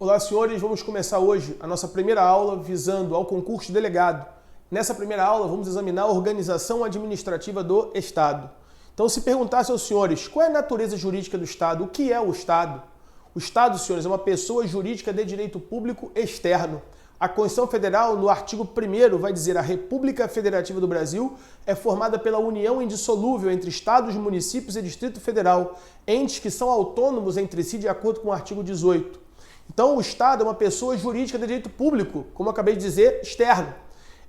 Olá, senhores. Vamos começar hoje a nossa primeira aula visando ao concurso de delegado. Nessa primeira aula, vamos examinar a organização administrativa do Estado. Então, se perguntasse aos senhores qual é a natureza jurídica do Estado, o que é o Estado? O Estado, senhores, é uma pessoa jurídica de direito público externo. A Constituição Federal, no artigo 1º, vai dizer: a República Federativa do Brasil é formada pela união indissolúvel entre Estados, municípios e Distrito Federal, entes que são autônomos entre si de acordo com o artigo 18. Então, o Estado é uma pessoa jurídica de direito público, como eu acabei de dizer, externo.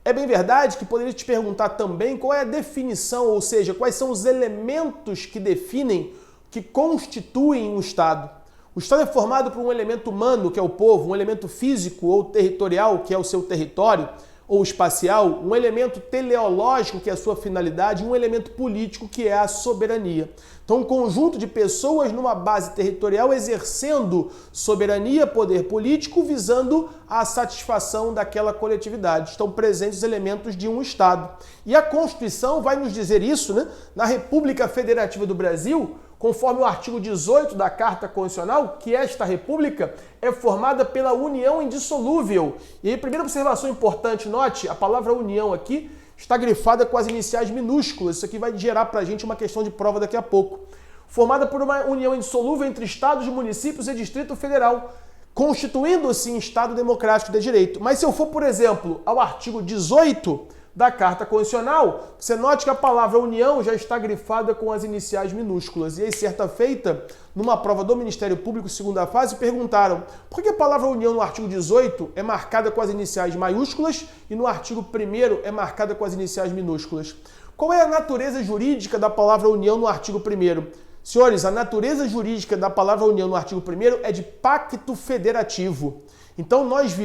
É bem verdade que poderia te perguntar também qual é a definição, ou seja, quais são os elementos que definem, que constituem um Estado. O Estado é formado por um elemento humano, que é o povo, um elemento físico ou territorial, que é o seu território, ou espacial, um elemento teleológico, que é a sua finalidade, e um elemento político, que é a soberania. Então, um conjunto de pessoas numa base territorial exercendo soberania, poder político, visando a satisfação daquela coletividade. Estão presentes os elementos de um Estado. E a Constituição vai nos dizer isso, né? Na República Federativa do Brasil, conforme o artigo 18 da Carta Constitucional, que esta república é formada pela união indissolúvel. E aí, primeira observação importante, note, a palavra união aqui está grifada com as iniciais minúsculas. Isso aqui vai gerar para a gente uma questão de prova daqui a pouco. Formada por uma união indissolúvel entre Estados, municípios e Distrito Federal, constituindo assim Estado democrático de direito. Mas se eu for, por exemplo, ao artigo 18 da Carta Constitucional, você note que a palavra união já está grifada com as iniciais minúsculas. E aí, certa feita, numa prova do Ministério Público, segunda fase, perguntaram por que a palavra união no artigo 18 é marcada com as iniciais maiúsculas e no artigo 1º é marcada com as iniciais minúsculas. Qual é a natureza jurídica da palavra união no artigo 1º? Senhores, a natureza jurídica da palavra união no artigo 1º é de pacto federativo. Então nós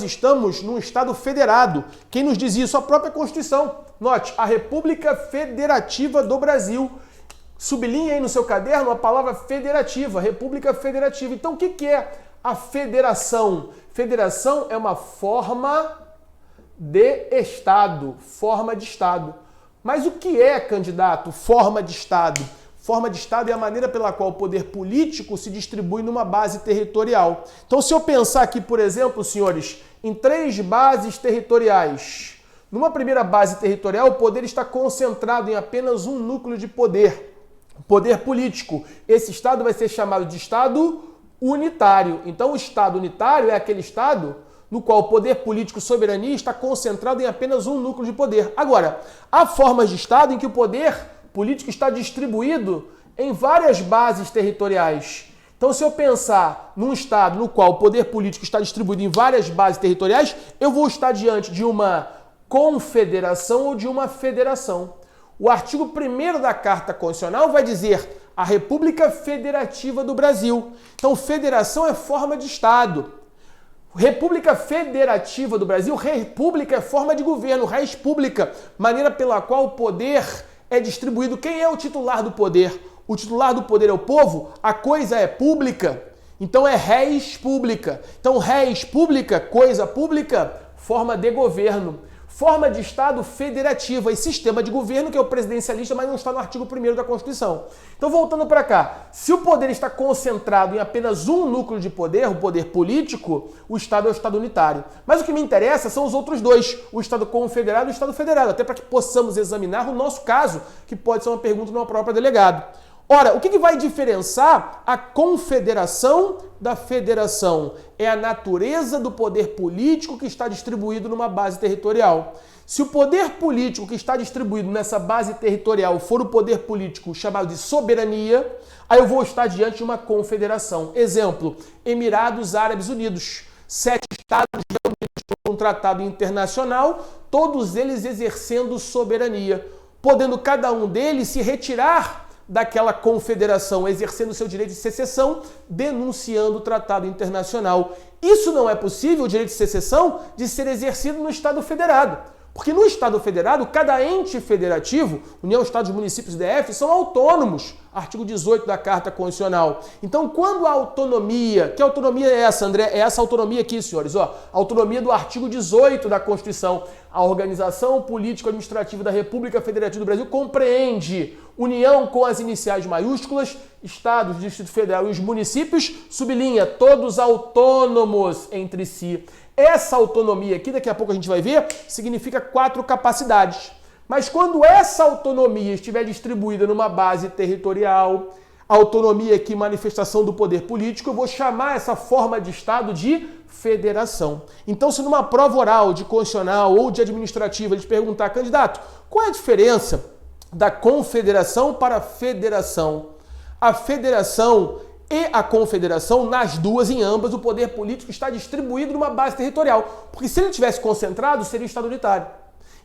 estamos num Estado federado. Quem nos diz isso? A própria Constituição. Note, a República Federativa do Brasil. Sublinhe aí no seu caderno a palavra federativa, República Federativa. Então o que é a federação? Federação é uma forma de Estado, forma de Estado. Mas o que é, candidato, forma de Estado? Forma de Estado é a maneira pela qual o poder político se distribui numa base territorial. Então, se eu pensar aqui, por exemplo, senhores, em 3 bases territoriais. Numa primeira base territorial, o poder está concentrado em apenas um núcleo de poder, poder político. Esse Estado vai ser chamado de Estado unitário. Então, o Estado unitário é aquele Estado no qual o poder político soberania está concentrado em apenas um núcleo de poder. Agora, há formas de Estado em que o poder político está distribuído em várias bases territoriais. Então, se eu pensar num Estado no qual o poder político está distribuído em várias bases territoriais, eu vou estar diante de uma confederação ou de uma federação. O artigo 1º da Carta Constitucional vai dizer a República Federativa do Brasil. Então, federação é forma de Estado. República Federativa do Brasil, república é forma de governo, res pública, maneira pela qual o poder é distribuído. Quem é o titular do poder? O titular do poder é o povo? A coisa é pública? Então é res pública. Então res pública, coisa pública, forma de governo. Forma de Estado federativa e sistema de governo, que é o presidencialista, mas não está no artigo 1º da Constituição. Então, voltando para cá, se o poder está concentrado em apenas um núcleo de poder, o poder político, o Estado é o Estado unitário. Mas o que me interessa são os outros dois, o Estado confederado e o Estado federado, até para que possamos examinar o nosso caso, que pode ser uma pergunta numa própria delegado. Ora, o que vai diferenciar a confederação da federação? É a natureza do poder político que está distribuído numa base territorial. Se o poder político que está distribuído nessa base territorial for o poder político chamado de soberania, aí eu vou estar diante de uma confederação. Exemplo, Emirados Árabes Unidos. 7 estados reunidos por um tratado internacional, todos eles exercendo soberania, podendo cada um deles se retirar daquela confederação, exercendo seu direito de secessão, denunciando o tratado internacional. Isso não é possível, o direito de secessão, de ser exercido no Estado federado. Porque no Estado federado, cada ente federativo, União, Estados, Municípios e DF, são autônomos. Artigo 18 da Carta Constitucional. Então, quando a autonomia... Que autonomia é essa, André? É essa autonomia aqui, senhores. Ó, autonomia do artigo 18 da Constituição. A organização político-administrativa da República Federativa do Brasil compreende união com as iniciais maiúsculas estados, Distrito Federal e os municípios, sublinha, todos autônomos entre si. Essa autonomia aqui, daqui a pouco a gente vai ver, significa 4 capacidades. Mas quando essa autonomia estiver distribuída numa base territorial, autonomia aqui, manifestação do poder político, eu vou chamar essa forma de Estado de federação. Então, se numa prova oral de constitucional ou de administrativa eles perguntar, candidato, qual é a diferença da confederação para a federação? A federação e a confederação, nas duas, em ambas, o poder político está distribuído numa base territorial. Porque se ele tivesse concentrado, seria um Estado unitário.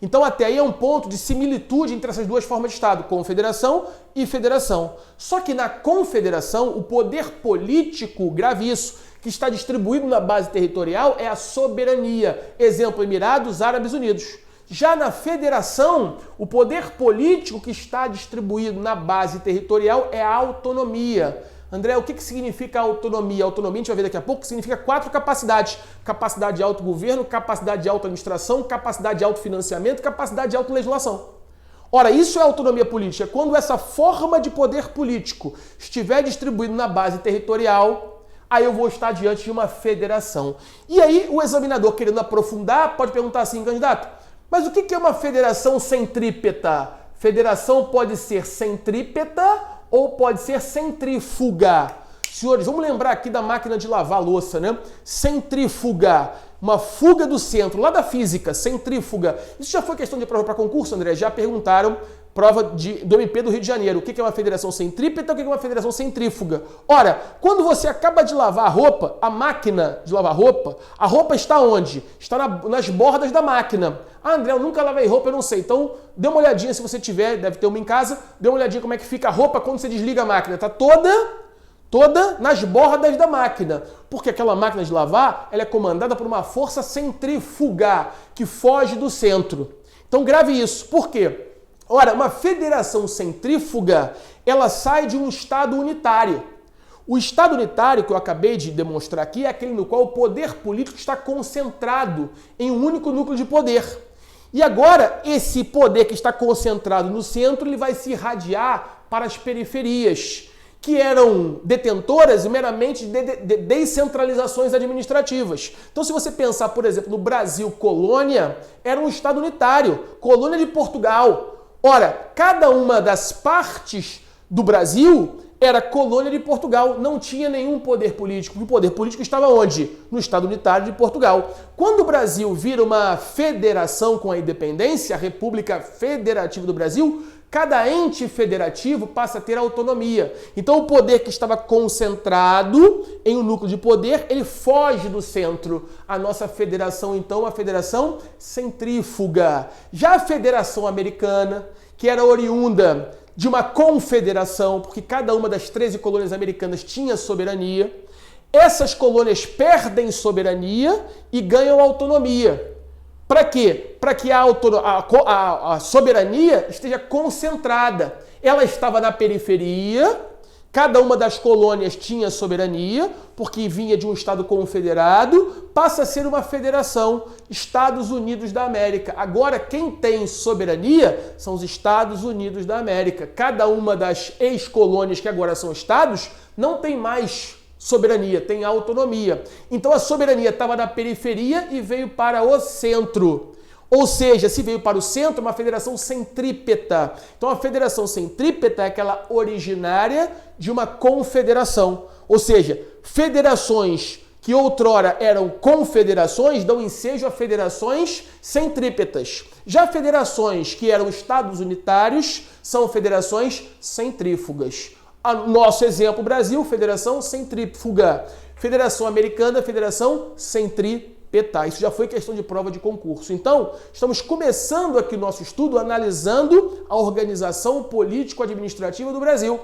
Então, até aí é um ponto de similitude entre essas duas formas de Estado, confederação e federação. Só que na confederação, o poder político, grave isso, que está distribuído na base territorial é a soberania. Exemplo, Emirados Árabes Unidos. Já na federação, o poder político que está distribuído na base territorial é a autonomia. André, o que significa autonomia? Autonomia, a gente vai ver daqui a pouco, significa 4 capacidades. Capacidade de autogoverno, capacidade de autoadministração, capacidade de autofinanciamento, capacidade de autolegislação. Ora, isso é autonomia política. Quando essa forma de poder político estiver distribuído na base territorial, aí eu vou estar diante de uma federação. E aí o examinador, querendo aprofundar, pode perguntar assim, candidato, mas o que é uma federação centrípeta? Federação pode ser centrípeta ou pode ser centrífuga. Senhores, vamos lembrar aqui da máquina de lavar louça, né? Centrífuga, uma fuga do centro, lá da física, centrífuga. Isso já foi questão de prova para concurso, André? Já perguntaram, prova do MP do Rio de Janeiro, o que é uma federação centrípeta, o que é uma federação centrífuga. Ora, quando você acaba de lavar a roupa, a máquina de lavar roupa, a roupa está onde? Está nas bordas da máquina. Ah, André, eu nunca lavei roupa, eu não sei. Então, dê uma olhadinha se você tiver, deve ter uma em casa, dê uma olhadinha como é que fica a roupa quando você desliga a máquina. Está toda nas bordas da máquina. Porque aquela máquina de lavar, ela é comandada por uma força centrífuga, que foge do centro. Então, grave isso. Por quê? Ora, uma federação centrífuga, ela sai de um Estado unitário. O Estado unitário que eu acabei de demonstrar aqui é aquele no qual o poder político está concentrado em um único núcleo de poder. E agora, esse poder que está concentrado no centro, ele vai se irradiar para as periferias, que eram detentoras meramente de descentralizações administrativas. Então, se você pensar, por exemplo, no Brasil, colônia, era um Estado unitário, colônia de Portugal. Ora, cada uma das partes do Brasil era colônia de Portugal, não tinha nenhum poder político. O poder político estava onde? No Estado Unitário de Portugal. Quando o Brasil vira uma federação com a independência, a República Federativa do Brasil, cada ente federativo passa a ter autonomia. Então o poder que estava concentrado em um núcleo de poder, ele foge do centro. A nossa federação, então, é a federação centrífuga. Já a Federação Americana, que era oriunda de uma confederação, porque cada uma das 13 colônias americanas tinha soberania, essas colônias perdem soberania e ganham autonomia. Para quê? Para que a soberania esteja concentrada. Ela estava na periferia, cada uma das colônias tinha soberania, porque vinha de um Estado confederado, passa a ser uma federação, Estados Unidos da América. Agora, quem tem soberania são os Estados Unidos da América. Cada uma das ex-colônias, que agora são estados, não tem mais soberania, tem autonomia. Então a soberania estava na periferia e veio para o centro. Ou seja, se veio para o centro, uma federação centrípeta. Então a federação centrípeta é aquela originária de uma confederação. Ou seja, federações que outrora eram confederações dão ensejo a federações centrípetas. Já federações que eram estados unitários são federações centrífugas. Nosso exemplo, Brasil, federação centrífuga. Federação Americana, federação centrípeta. Isso já foi questão de prova de concurso. Então, estamos começando aqui o nosso estudo analisando a organização político-administrativa do Brasil.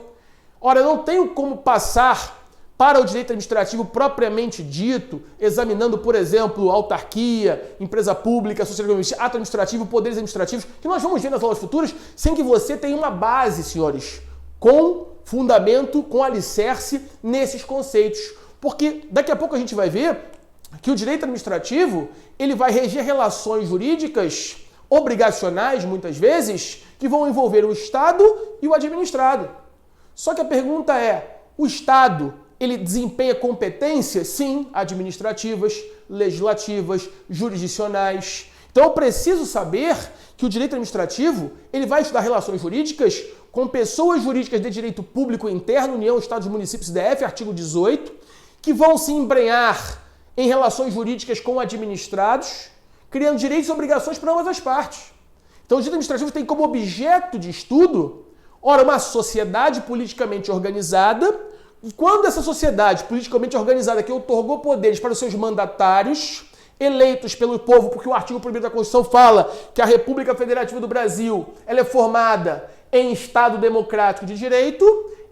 Ora, eu não tenho como passar para o direito administrativo propriamente dito, examinando, por exemplo, autarquia, empresa pública, sociedade ato administrativo, poderes administrativos, que nós vamos ver nas aulas futuras, sem que você tenha uma base, senhores, com fundamento, com alicerce nesses conceitos. Porque daqui a pouco a gente vai ver que o direito administrativo ele vai reger relações jurídicas obrigacionais, muitas vezes, que vão envolver o Estado e o administrado. Só que a pergunta é, o Estado, ele desempenha competências? Sim, administrativas, legislativas, jurisdicionais. Então eu preciso saber que o direito administrativo, ele vai estudar relações jurídicas com pessoas jurídicas de direito público interno, União, Estados, Municípios e DF, artigo 18, que vão se embrenhar em relações jurídicas com administrados, criando direitos e obrigações para ambas as partes. Então o direito administrativo tem como objeto de estudo, ora, uma sociedade politicamente organizada, e quando essa sociedade politicamente organizada que outorgou poderes para os seus mandatários, eleitos pelo povo, porque o artigo 1º da Constituição fala que a República Federativa do Brasil ela é formada em Estado democrático de direito,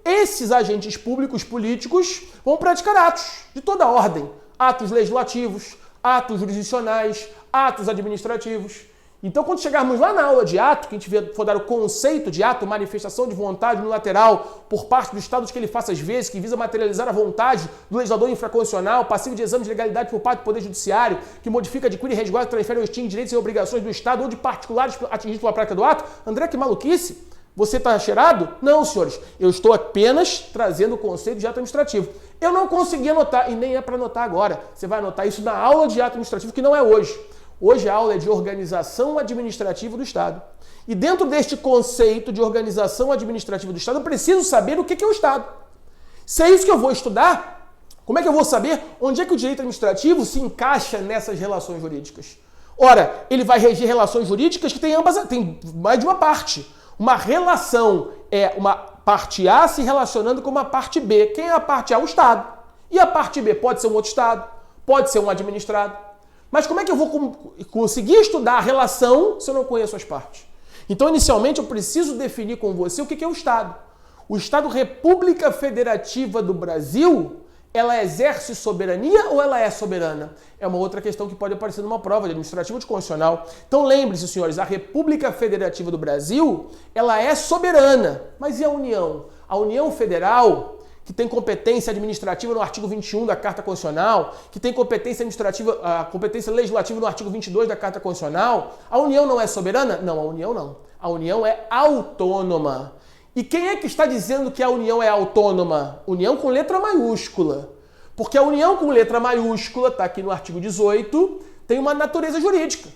esses agentes públicos políticos vão praticar atos de toda ordem, atos legislativos, atos jurisdicionais, atos administrativos. Então, quando chegarmos lá na aula de ato, que a gente for dar o conceito de ato, manifestação de vontade unilateral por parte do Estado de que ele faça às vezes, que visa materializar a vontade do legislador infraconstitucional, passivo de exame de legalidade por parte do Poder Judiciário, que modifica, adquire, resguarda, transfere ou extingue direitos e obrigações do Estado ou de particulares atingidos pela prática do ato. André, que maluquice! Você está cheirado? Não, senhores. Eu estou apenas trazendo o conceito de ato administrativo. Eu não consegui anotar, e nem é para anotar agora. Você vai anotar isso na aula de ato administrativo, que não é hoje. Hoje a aula é de organização administrativa do Estado. E dentro deste conceito de organização administrativa do Estado, eu preciso saber o que é o Estado. Se é isso que eu vou estudar, como é que eu vou saber onde é que o direito administrativo se encaixa nessas relações jurídicas? Ora, ele vai reger relações jurídicas que tem mais de uma parte. Uma relação é uma parte A se relacionando com uma parte B. Quem é a parte A? O Estado. E a parte B pode ser um outro Estado, pode ser um administrado. Mas como é que eu vou conseguir estudar a relação se eu não conheço as partes? Então, inicialmente, eu preciso definir com você o que é o Estado. O Estado República Federativa do Brasil, ela exerce soberania ou ela é soberana? É uma outra questão que pode aparecer numa prova de administrativo ou de constitucional. Então, lembre-se, senhores, a República Federativa do Brasil, ela é soberana. Mas e a União? A União Federal, que tem competência administrativa no artigo 21 da Carta Constitucional, que tem competência legislativa no artigo 22 da Carta Constitucional, a União não é soberana? Não, a União não. A União é autônoma. E quem é que está dizendo que a União é autônoma? União com letra maiúscula. Porque a União com letra maiúscula, está aqui no artigo 18, tem uma natureza jurídica.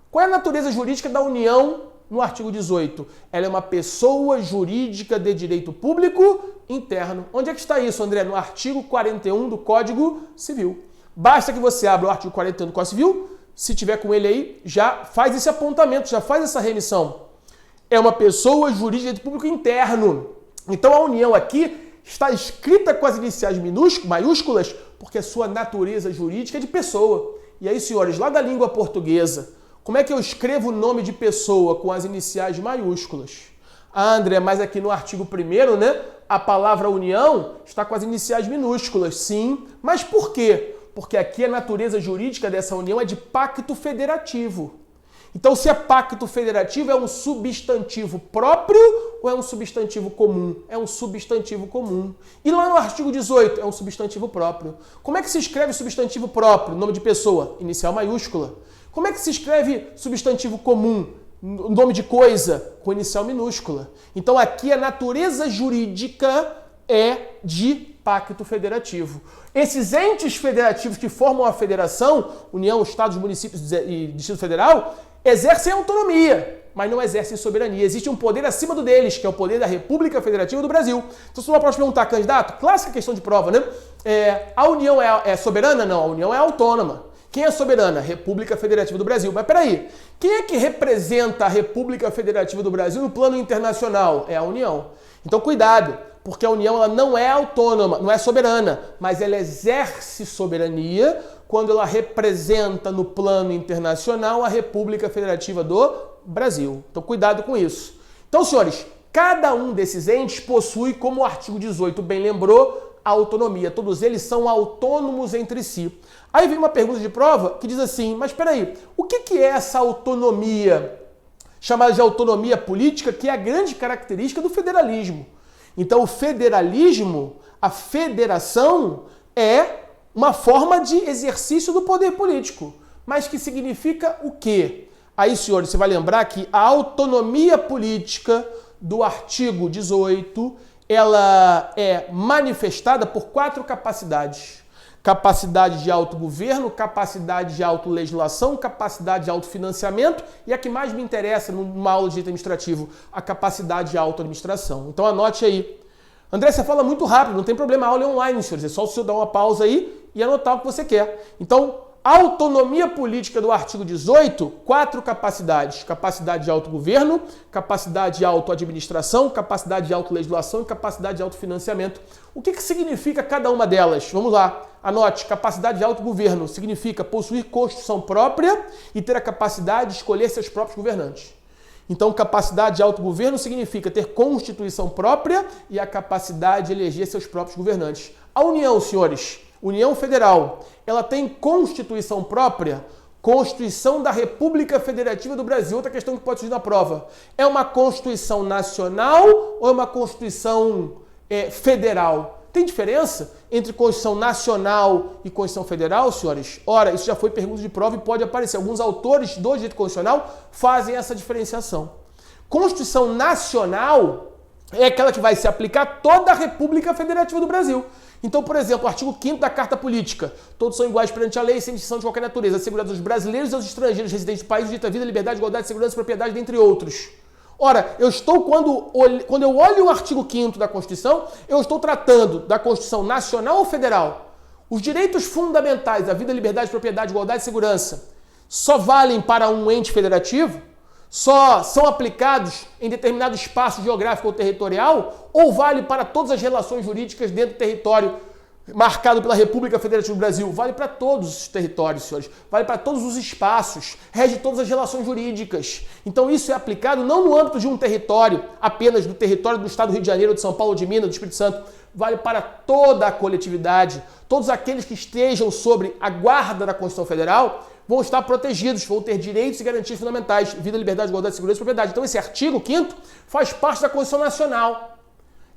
Qual é a natureza jurídica da União no artigo 18? Ela é uma pessoa jurídica de direito público interno. Onde é que está isso, André? No artigo 41 do Código Civil. Basta que você abra o artigo 41 do Código Civil, se tiver com ele aí, já faz esse apontamento, já faz essa remissão. É uma pessoa jurídica de direito público interno. Então a União aqui está escrita com as iniciais maiúsculas porque a sua natureza jurídica é de pessoa. E aí, senhores, lá da língua portuguesa, como é que eu escrevo o nome de pessoa com as iniciais maiúsculas? Ah, André, mas aqui no artigo 1º, né, a palavra união está com as iniciais minúsculas. Sim, mas por quê? Porque aqui a natureza jurídica dessa união é de pacto federativo. Então, se é pacto federativo, é um substantivo próprio ou é um substantivo comum? É um substantivo comum. E lá no artigo 18, é um substantivo próprio. Como é que se escreve substantivo próprio, nome de pessoa? Inicial maiúscula. Como é que se escreve substantivo comum, nome de coisa? Com inicial minúscula. Então, aqui a natureza jurídica é de pacto federativo. Esses entes federativos que formam a federação, União, Estados, Municípios e Distrito Federal, exercem autonomia, mas não exercem soberania. Existe um poder acima do deles, que é o poder da República Federativa do Brasil. Então, se você pode perguntar, candidato, clássica questão de prova, né? A União é soberana? Não, a União é autônoma. Quem é soberana? República Federativa do Brasil. Mas peraí, quem é que representa a República Federativa do Brasil no plano internacional? É a União. Então, cuidado, porque a União ela não é autônoma, não é soberana, mas ela exerce soberania quando ela representa no plano internacional a República Federativa do Brasil. Então, cuidado com isso. Então, senhores, cada um desses entes possui, como o artigo 18 bem lembrou, a autonomia. Todos eles são autônomos entre si. Aí vem uma pergunta de prova que diz assim, mas peraí, o que é essa autonomia? Chamada de autonomia política, que é a grande característica do federalismo. Então, o federalismo, a federação, é uma forma de exercício do poder político. Mas que significa o quê? Aí, senhores, você vai lembrar que a autonomia política do artigo 18, ela é manifestada por 4 capacidades. Capacidade de autogoverno, capacidade de autolegislação, capacidade de autofinanciamento e a que mais me interessa numa aula de direito administrativo, a capacidade de autoadministração. Então anote aí. André, você fala muito rápido, não tem problema, a aula é online, senhores. É só o senhor dar uma pausa aí e anotar o que você quer. Então, autonomia política do artigo 18, 4 capacidades. Capacidade de autogoverno, capacidade de autoadministração, capacidade de autolegislação e capacidade de autofinanciamento. O que significa cada uma delas? Vamos lá. Anote, capacidade de autogoverno significa possuir Constituição própria e ter a capacidade de escolher seus próprios governantes. Então, capacidade de autogoverno significa ter Constituição própria e a capacidade de eleger seus próprios governantes. A União, senhores, União Federal, ela tem Constituição própria? Constituição da República Federativa do Brasil. Outra questão que pode surgir na prova. É uma Constituição nacional ou é uma Constituição federal? Tem diferença entre Constituição Nacional e Constituição Federal, senhores? Ora, isso já foi pergunta de prova e pode aparecer. Alguns autores do direito constitucional fazem essa diferenciação. Constituição Nacional é aquela que vai se aplicar a toda a República Federativa do Brasil. Então, por exemplo, o artigo 5º da Carta Política. Todos são iguais perante a lei, sem distinção de qualquer natureza, assegurados aos brasileiros e aos estrangeiros residentes do país, dita vida, liberdade, igualdade, segurança, propriedade, dentre outros. Ora, quando eu olho o artigo 5º da Constituição, eu estou tratando da Constituição Nacional ou Federal? Os direitos fundamentais, a vida, liberdade, propriedade, igualdade e segurança, só valem para um ente federativo? Só são aplicados em determinado espaço geográfico ou territorial? Ou vale para todas as relações jurídicas dentro do território marcado pela República Federativa do Brasil? Vale para todos os territórios, senhores. Vale para todos os espaços. Rege todas as relações jurídicas. Então isso é aplicado não no âmbito de um território, apenas do território do Estado do Rio de Janeiro, de São Paulo, de Minas, do Espírito Santo. Vale para toda a coletividade. Todos aqueles que estejam sobre a guarda da Constituição Federal vão estar protegidos, vão ter direitos e garantias fundamentais. Vida, liberdade, igualdade, segurança e propriedade. Então esse artigo 5º faz parte da Constituição Nacional.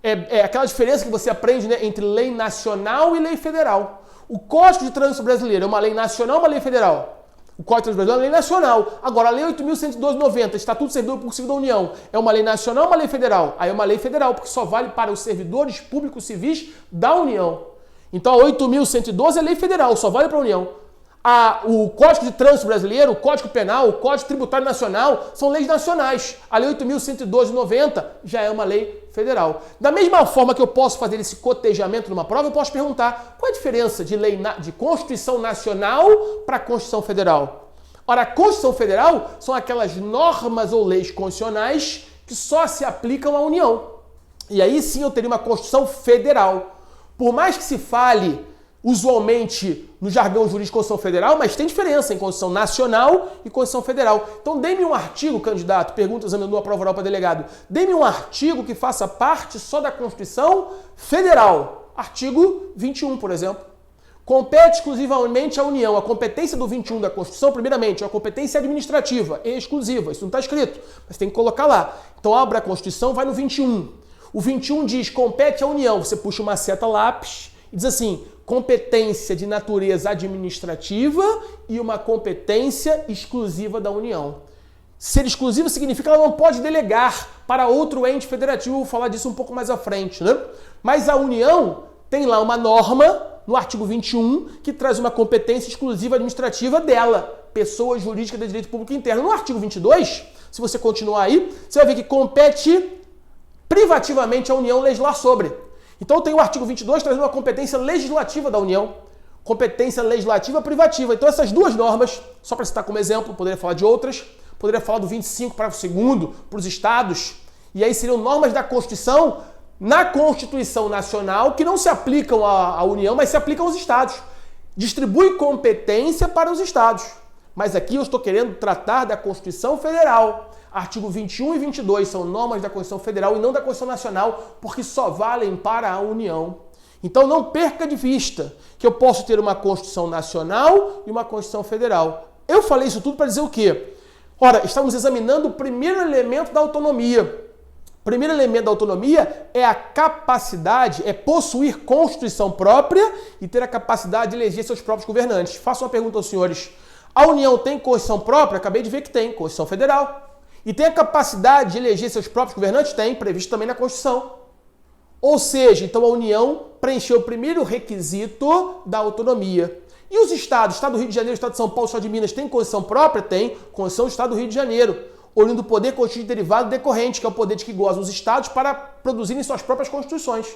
É aquela diferença que você aprende, né, entre lei nacional e lei federal. O Código de Trânsito Brasileiro é uma lei nacional ou uma lei federal? O Código de Trânsito Brasileiro é uma lei nacional. Agora, a Lei 8.112/90, Estatuto do Servidor Público Civil da União, é uma lei nacional ou uma lei federal? Aí é uma lei federal, porque só vale para os servidores públicos civis da União. Então, a 8.112 é lei federal, só vale para a União. O Código de Trânsito Brasileiro, o Código Penal, o Código Tributário Nacional são leis nacionais. A Lei 8.112/90 já é uma lei federal. Da mesma forma que eu posso fazer esse cotejamento numa prova, eu posso perguntar qual é a diferença de de Constituição Nacional para Constituição Federal? Ora, a Constituição Federal são aquelas normas ou leis constitucionais que só se aplicam à União. E aí sim eu teria uma Constituição Federal. Por mais que se fale usualmente no jargão jurídico Constituição Federal, mas tem diferença em Constituição Nacional e Constituição Federal. Então, dê-me um artigo, candidato, pergunta examinando a prova oral para delegado, dê-me um artigo que faça parte só da Constituição Federal. Artigo 21, por exemplo. Compete exclusivamente à União. A competência do 21 da Constituição, primeiramente, é uma competência administrativa, exclusiva. Isso não está escrito, mas tem que colocar lá. Então, abre a Constituição, vai no 21. O 21 diz, compete à União. Você puxa uma seta lápis e diz assim, competência de natureza administrativa e uma competência exclusiva da União. Ser exclusiva significa que ela não pode delegar para outro ente federativo, vou falar disso um pouco mais à frente, né? Mas a União tem lá uma norma, no artigo 21, que traz uma competência exclusiva administrativa dela, pessoa jurídica de direito público interno. No artigo 22, se você continuar aí, você vai ver que compete privativamente à União legislar sobre. Então tem o artigo 22 trazendo uma competência legislativa da União, competência legislativa privativa. Então essas duas normas, só para citar como exemplo, poderia falar de outras, poderia falar do 25 parágrafo 2º para os estados, e aí seriam normas da Constituição na Constituição Nacional que não se aplicam à União, mas se aplicam aos estados. Distribui competência para os estados. Mas aqui eu estou querendo tratar da Constituição Federal. Artigo 21 e 22 são normas da Constituição Federal e não da Constituição Nacional, porque só valem para a União. Então não perca de vista que eu posso ter uma Constituição Nacional e uma Constituição Federal. Eu falei isso tudo para dizer o quê? Ora, estamos examinando o primeiro elemento da autonomia. O primeiro elemento da autonomia é a capacidade, é possuir Constituição própria e ter a capacidade de eleger seus próprios governantes. Faço uma pergunta aos senhores. A União tem Constituição própria? Acabei de ver que tem, Constituição Federal. E tem a capacidade de eleger seus próprios governantes? Tem, previsto também na Constituição. Ou seja, então a União preencheu o primeiro requisito da autonomia. E os estados? Estado do Rio de Janeiro, Estado de São Paulo, Estado de Minas, tem Constituição própria? Tem. Constituição do Estado do Rio de Janeiro. Oriundo do poder constituinte derivado decorrente, que é o poder de que gozam os estados para produzirem suas próprias constituições.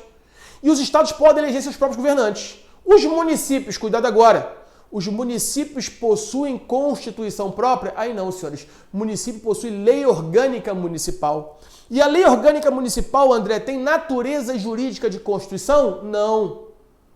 E os estados podem eleger seus próprios governantes. Os municípios, cuidado agora, os municípios possuem Constituição própria? Aí não, senhores. O município possui lei orgânica municipal. E a lei orgânica municipal, André, tem natureza jurídica de Constituição? Não.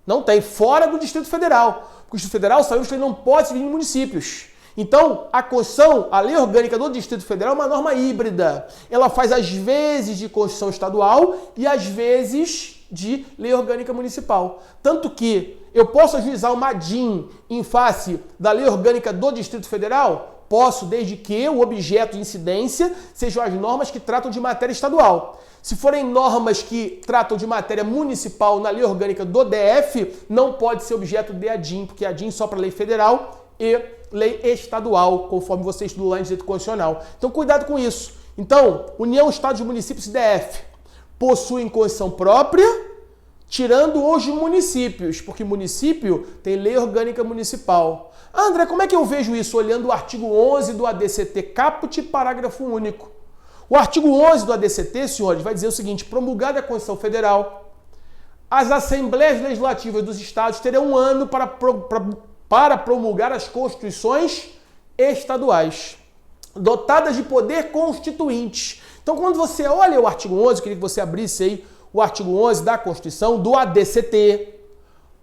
Não tem. Fora do Distrito Federal. O Distrito Federal saiu que ele não pode se dividir em municípios. Então, a Constituição, a lei orgânica do Distrito Federal é uma norma híbrida. Ela faz às vezes de Constituição estadual e às vezes de lei orgânica municipal. Tanto que eu posso ajuizar uma DIN em face da lei orgânica do Distrito Federal? Posso, desde que o objeto de incidência sejam as normas que tratam de matéria estadual. Se forem normas que tratam de matéria municipal na lei orgânica do DF, não pode ser objeto de ADIM, porque ADIM só para lei federal e lei estadual, conforme você estudou lá em direito constitucional. Então, cuidado com isso. Então, União, Estados, Municípios e DF possuem Constituição própria, tirando os municípios, porque município tem lei orgânica municipal. Ah, André, como é que eu vejo isso? Olhando o artigo 11 do ADCT caput, parágrafo único. O artigo 11 do ADCT, senhores, vai dizer o seguinte: promulgada a Constituição Federal, as Assembleias Legislativas dos Estados terão um ano para promulgar as Constituições estaduais, dotadas de poder constituinte. Então, quando você olha o artigo 11, eu queria que você abrisse aí o artigo 11 da Constituição, do ADCT,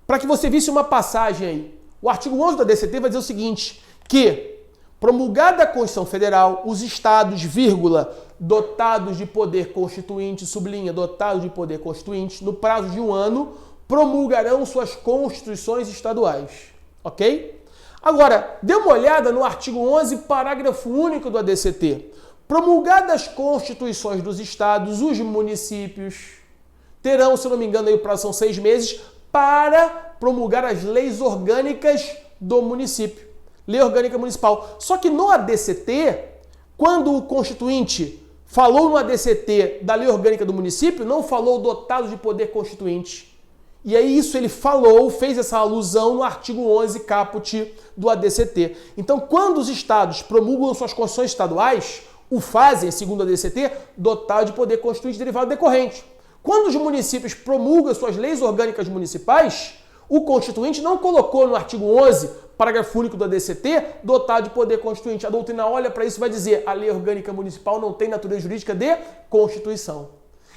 para que você visse uma passagem aí. O artigo 11 do ADCT vai dizer o seguinte, que, promulgada a Constituição Federal, os estados, vírgula, dotados de poder constituinte, sublinha, dotados de poder constituinte, no prazo de um ano, promulgarão suas constituições estaduais. Ok? Agora, dê uma olhada no artigo 11, parágrafo único do ADCT. Promulgadas as constituições dos estados, os municípios terão, se não me engano, aí o prazo são 6 meses, para promulgar as leis orgânicas do município. Lei orgânica municipal. Só que no ADCT, quando o constituinte falou no ADCT da lei orgânica do município, não falou dotado de poder constituinte. E aí isso ele falou, fez essa alusão no artigo 11 caput do ADCT. Então, quando os estados promulgam suas constituições estaduais, o fazem, segundo o ADCT, dotado de poder constituinte derivado decorrente. Quando os municípios promulgam suas leis orgânicas municipais, o Constituinte não colocou no artigo 11, parágrafo único do ADCT, dotado de poder constituinte. A doutrina olha para isso e vai dizer: a lei orgânica municipal não tem natureza jurídica de Constituição.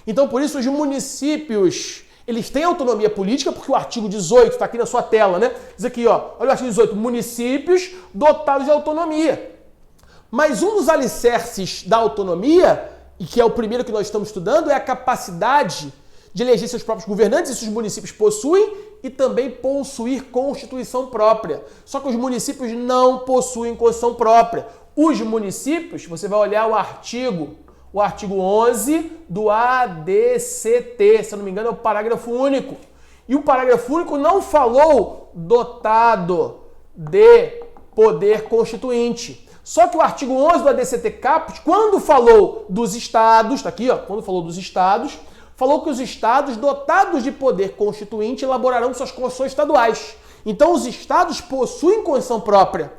Então, por isso, os municípios, eles têm autonomia política, porque o artigo 18 está aqui na sua tela, né? Diz aqui, ó, olha o artigo 18, municípios dotados de autonomia. Mas um dos alicerces da autonomia, e que é o primeiro que nós estamos estudando, é a capacidade de eleger seus próprios governantes, isso os municípios possuem, e também possuir Constituição própria. Só que os municípios não possuem Constituição própria. Os municípios, você vai olhar o artigo 11 do ADCT, se eu não me engano é o parágrafo único. E o parágrafo único não falou dotado de poder constituinte. Só que o artigo 11 do ADCT caput, quando falou dos estados, está aqui, ó, quando falou dos estados, falou que os estados dotados de poder constituinte elaborarão suas constituições estaduais. Então os estados possuem Constituição própria.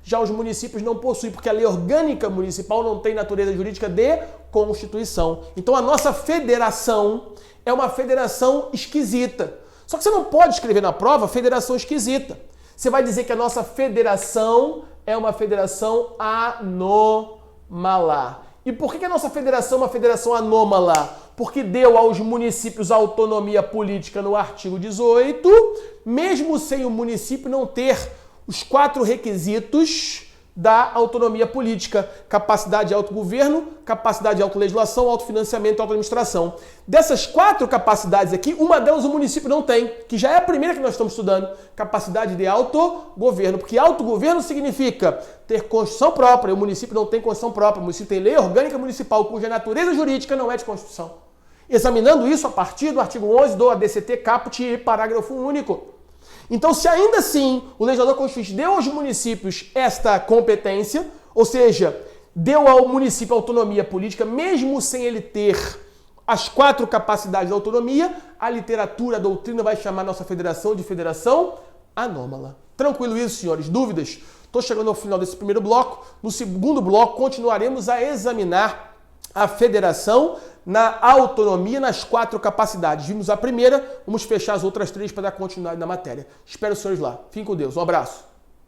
Já os municípios não possuem, porque a lei orgânica municipal não tem natureza jurídica de Constituição. Então a nossa federação é uma federação esquisita. Só que você não pode escrever na prova federação esquisita. Você vai dizer que a nossa federação é uma federação anômala. E por que a nossa federação é uma federação anômala? Porque deu aos municípios autonomia política no artigo 18, mesmo sem o município não ter os 4 requisitos da autonomia política: capacidade de autogoverno, capacidade de autolegislação, autofinanciamento e autoadministração. Dessas 4 capacidades aqui, uma delas o município não tem, que já é a primeira que nós estamos estudando: capacidade de autogoverno, porque autogoverno significa ter Constituição própria, e o município não tem Constituição própria, o município tem lei orgânica municipal, cuja natureza jurídica não é de Constituição. Examinando isso a partir do artigo 11 do ADCT caput e parágrafo único. Então, se ainda assim o legislador constituinte deu aos municípios esta competência, ou seja, deu ao município autonomia política, mesmo sem ele ter as 4 capacidades da autonomia, a literatura, a doutrina vai chamar nossa federação de federação anômala. Tranquilo isso, senhores? Dúvidas? Estou chegando ao final desse primeiro bloco. No segundo bloco, continuaremos a examinar a federação na autonomia nas 4 capacidades. Vimos a primeira, vamos fechar as outras 3 para dar continuidade na matéria. Espero os senhores lá. Fiquem com Deus. Um abraço.